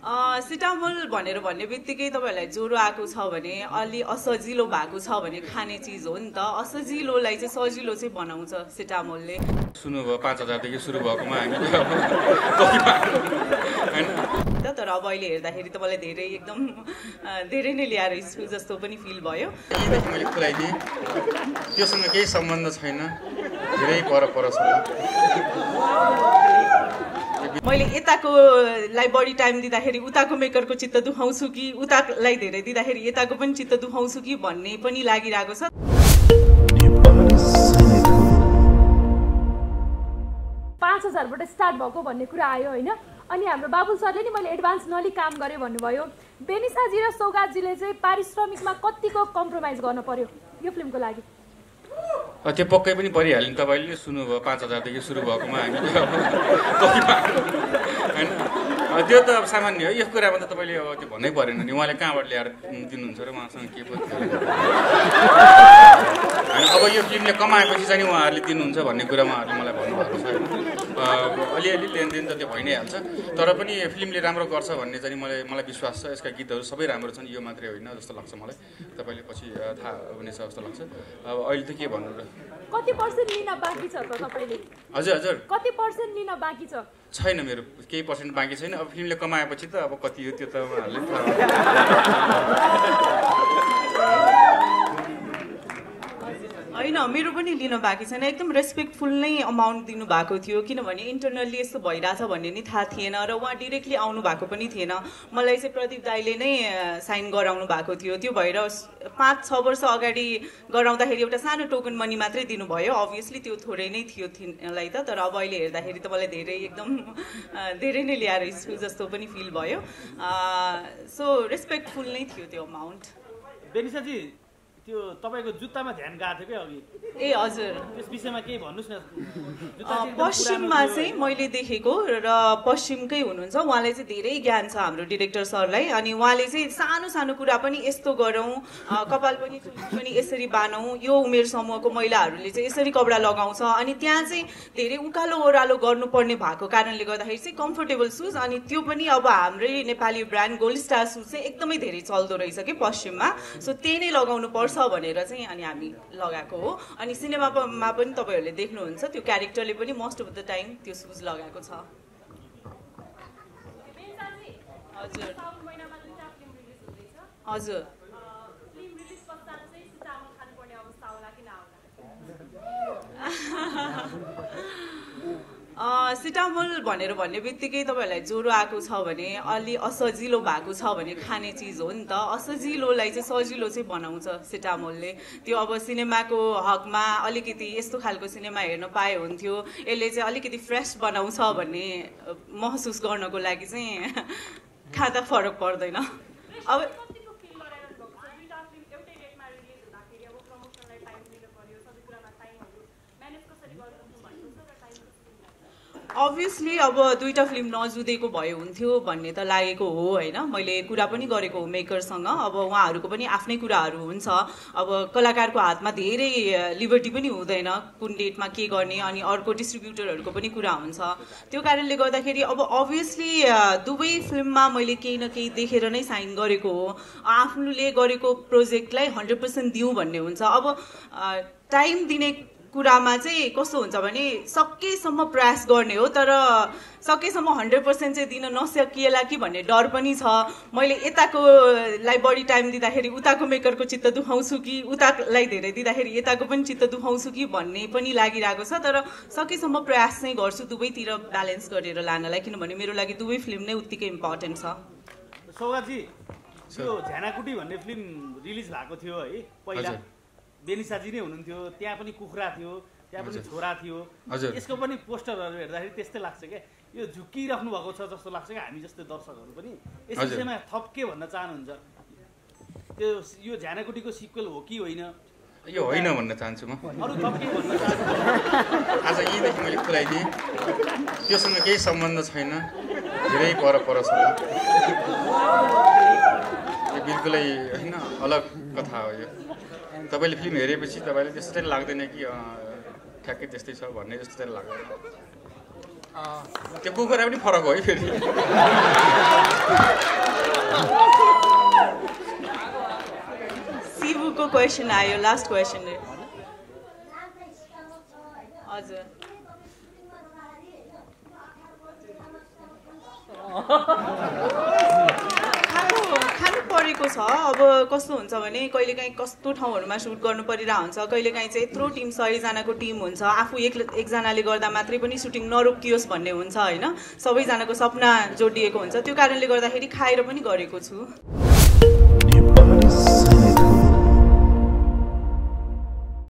सिटामोल भनेर भन्ने बित्तिकै तपाईँहरूलाई ज्वरो आएको छ भने अलि असजिलो भएको छ भने खाने चिज हो नि त। असजिलोलाई चाहिँ सजिलो चाहिँ बनाउँछ सिटामोलले। सुन्नुभयो 5000 देखि सुरु भएकोमा हामी हैन। तर अब अहिले हेर्दाखेरि त मलाई धेरै एकदम धेरै नै ल्याएर स्कुल जस्तो पनि फिल भयो। मैले खुलाइदिएँ त्योसँग केही सम्बन्ध छैन, धेरै परछ। मैले यताकोलाई बढी टाइम दिँदाखेरि उताको मेकरको चित्त दुखाउँछु कि उतालाई धेरै दिँदाखेरि यताको पनि चित्त दुखाउँछु कि भन्ने पनि लागिरहेको छ। 5000 बाट स्टार्ट भएको भन्ने कुरा आयो हैन। अनि हाम्रो बाबुल सरले नि मैले एडभान्स नलि काम गरे भन्नुभयो। बेनिसाजी र सौगातजीले चाहिँ पारिश्रमिकमा कतिको कम्प्रोमाइज गर्न पर्यो यो फिल्मको लागि? त्यो पक्कै पनि परिहाल्यो नि। तपाईँले सुन्नुभयो 5000 देखि सुरु भएकोमा हामी हैन। त्यो त अब सामान्य हो। यो कुरामा त तपाईँले अब त्यो भन्नै परेन नि। उहाँले कहाँबाट ल्याएर दिनुहुन्छ र उहाँसँग के पो थियो। अब यो फिल्मले कमाएपछि चाहिँ उहाँहरूले दिनुहुन्छ भन्ने कुरा उहाँहरूले मलाई भन्नुभएको छ होइन। अलिअलि लेनदेन त त्यो भइ नै हाल्छ। तर पनि फिल्मले राम्रो गर्छ भन्ने चाहिँ मलाई विश्वास छ। यसका गीतहरू सबै राम्रो छन्, यो मात्रै होइन जस्तो लाग्छ मलाई। तपाईँले पछि थाहा हुनेछ जस्तो लाग्छ। अब अहिले त के भन्नु र, कति पर्सेन्ट लिन बाँकी छ त तपाईले? हजुर हजुर, कति पर्सेन्ट लिन बाँकी छ? छैन, मेरो केही पर्सेन्ट बाँकी छैन। अब फिल्मले कमाएपछि त अब कति हो त्यो त उहाँहरूले थाहा। होइन, मेरो पनि लिन बाँकी छैन। एकदम रेस्पेक्टफुल नै अमाउन्ट दिनुभएको थियो, किनभने इन्टरनल्ली यस्तो भइरहेछ भन्ने नि थाहा थिएन र उहाँ डिरेक्टली आउनु भएको पनि थिएन। मलाई चाहिँ प्रदीप दाईले नै साइन गराउनु भएको थियो। त्यो भएर 5-6 वर्ष अगाडि गराउँदाखेरि एउटा सानो टोकन मनी मात्रै दिनुभयो। अभियसली त्यो थोरै नै थियो तिनलाई त। तर अब अहिले हेर्दाखेरि त मलाई धेरै नै ल्याएर स्कुल जस्तो पनि फिल भयो। सो रेस्पेक्टफुल नै थियो त्यो अमाउन्ट। बेनिसाजी, त्यो तपाईको जुत्तामा ध्यान गएको थियो के अघि? ए हजुर, त्यस विषयमा केही भन्नुस् न। पश्चिममा चाहिँ मैले देखेको र पश्चिमकै हुनुहुन्छ, उहाँलाई चाहिँ धेरै ज्ञान छ हाम्रो डिरेक्टर सरलाई। अनि उहाँले चाहिँ सानो सानो कुरा पनि यस्तो गरौँ, कपाल पनि यसरी बानौँ, यो उमेर समूहको महिलाहरूले चाहिँ यसरी कपडा लगाउँछ। अनि त्यहाँ चाहिँ धेरै उकालो ओह्रालो गर्नुपर्ने भएको कारणले गर्दाखेरि चाहिँ कम्फोर्टेबल सुज, अनि त्यो पनि अब हाम्रै Nepali brand gold star shoes चाहिँ एकदमै धेरै चल्दो रहेछ कि पश्चिममा। सो त्यही नै लगाउनु पर्छ भनेर चाहिँ अनि हामी लगाएको हो। अनि सिनेमामा पनि तपाईहरूले देख्नुहुन्छ त्यो क्यारेक्टरले पनि मोस्ट अफ द टाइम त्यो सुज लगाएको छ। हजुर हजुर, सिटामोल भनेर भन्ने बित्तिकै तपाईँहरूलाई ज्वरो आएको छ भने अलि असजिलो भएको छ भने खाने चिज हो नि त। असजिलोलाई चाहिँ सजिलो चाहिँ बनाउँछ सिटामोलले। त्यो अब सिनेमाको हकमा अलिकति यस्तो खालको सिनेमा हेर्न पाए हुन्थ्यो, यसले चाहिँ अलिकति फ्रेस बनाउँछ भन्ने महसुस गर्नको लागि चाहिँ खाँदा फरक पर्दैन। अब अभियसली अब दुईटा फिल्म नजुदेको भए हुन्थ्यो भन्ने त लागेको हो होइन। मैले कुरा पनि गरेको हो मेकरसँग। अब उहाँहरूको पनि आफ्नै कुराहरू हुन्छ। अब कलाकारको हातमा धेरै लिबर्टी पनि हुँदैन कुन डेटमा के गर्ने, अनि अर्को डिस्ट्रिब्युटरहरूको पनि कुरा हुन्छ। त्यो कारणले गर्दाखेरि अब अभियसली दुवै फिल्ममा मैले केही न केही देखेर नै साइन गरेको हो। आफूले गरेको प्रोजेक्टलाई 100% दिउँ भन्ने हुन्छ। अब टाइम दिने कुरामा चाहिँ कस्तो हुन्छ भने सकेसम्म प्रयास गर्ने हो, तर सकेसम्म 100% चाहिँ दिन नसकिएला कि भन्ने डर पनि छ। मैले यताकोलाई बढी टाइम दिँदाखेरि उताको मेकरको चित्त दुखाउँछु कि उतालाई धेरै दिँदाखेरि यताको पनि चित्त दुखाउँछु कि भन्ने पनि लागिरहेको छ। तर सकेसम्म प्रयास चाहिँ गर्छु दुवैतिर ब्यालेन्स गरेर लानलाई, किनभने मेरो लागि दुवै फिल्म नै उत्तिकै इम्पोर्टेन्ट छ। सौगातजी, यो झ्यानाकुटी भन्ने फिल्म रिलिज भएको थियो है पहिला, बेनिसाजी नै हुनुहुन्थ्यो, त्यहाँ पनि कुखुरा थियो, त्यहाँ पनि छोरा थियो। यसको पनि पोस्टरहरू हेर्दाखेरि त्यस्तै लाग्छ क्या, यो झुकिराख्नु भएको छ जस्तो लाग्छ क्या हामी जस्तो दर्शकहरू पनि। यस विषयमा थप के भन्न चाहनुहुन्छ? त्यो यो झ्यानाकुटीको सिक्वेल हो कि होइन? यो होइन भन्न चाहन्छु म। अरू थप के भन्न चाहन्छु? आज यहीँदेखि मैले खुलाइदिएँ त्योसँग केही सम्बन्ध छैन, धेरै परछ। यो बिल्कुलै होइन, अलग कथा हो यो। तपाईँले फिल्म हेरेपछि तपाईँले त्यस्तो चाहिँ लाग्दैन कि ठ्याक्कै त्यस्तै छ भन्ने जस्तो चाहिँ लाग्दैन। त्यो कुखुरा पनि फरक हो है फेरि। क्वेसन आयो, लास्ट क्वेसन। हजुर खानु परेको छ। अब कस्तो हुन्छ भने कहिलेकाहीँ कस्तो ठाउँहरूमा सुट गर्नु परिरहेको हुन्छ, कहिलेकाहीँ चाहिँ यत्रो टिम 100 जनाको टिम हुन्छ, आफू एकजनाले गर्दा मात्रै पनि सुटिङ नरोकियोस् भन्ने हुन्छ होइन, सबैजनाको सपना जोडिएको हुन्छ, त्यो कारणले गर्दाखेरि खाएर पनि गरेको छु।